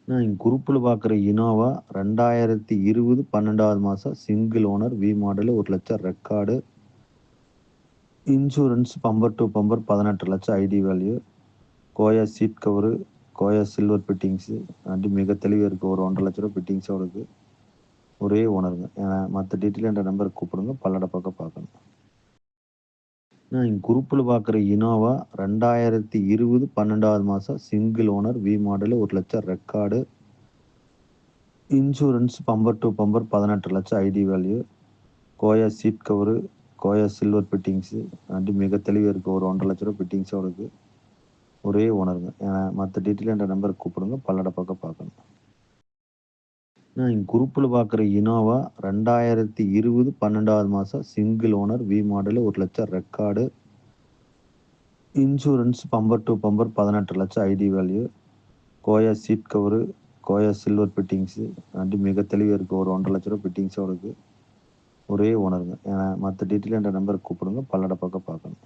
நான் இங்க குரூப்ல பார்க்குற இனோவா 2020 12வது மாசம் single owner V model 1,00,000 record. Insurance bumper to bumper 18 லட்சம் ஐடி வேல்யூ. கோயா சீட் கவரு, கோயா சில்வர் ஃபிட்டிங்ஸு. வண்டி மிக தெளிவாக இருக்குது. ஒரு 1,50,000 ரூபா ஃபிட்டிங்ஸோட இருக்குது. ஒரே ஓனருங்க. மற்ற டீட்டெயில் என்ற நம்பருக்கு கூப்பிடுங்க. பல்லட பக்கம் பார்க்கணும். நான் இங்க குரூப்ல பார்க்குற இனோவா 2020 12வது மாசம் single owner V model 1,00,000 record. Insurance bumper to bumper 18 லட்சம் ஐடி வேல்யூ. கோயா சீட் கவரு, கோயா சில்வர் ஃபிட்டிங்ஸு. வண்டி மிக தெளிவாக இருக்குது. ஒரு 1,50,000 ரூபா ஃபிட்டிங்ஸோட இருக்குது. ஒரே ஓனருங்க. மற்ற டீட்டெயில் என்ற நம்பருக்கு கூப்பிடுங்க. பல்லட பக்கம் பார்க்கணும். நான் இங்க குரூப்ல பார்க்குற இனோவா 2020 12வது மாசம் single owner V model 1,00,000 record. Insurance bumper to bumper 18 லட்சம் ஐடி வேல்யூ. கோயா சீட் கவரு, கோயா சில்வர் ஃபிட்டிங்ஸு. வண்டி மிக தெளிவாக இருக்குது. ஒரு 1,50,000 ரூபா ஃபிட்டிங்ஸோட இருக்குது. ஒரே ஓனருங்க. மற்ற டீட்டெயில் என்ற நம்பருக்கு கூப்பிடுங்க. பல்லட பக்கம் பார்க்கணும்.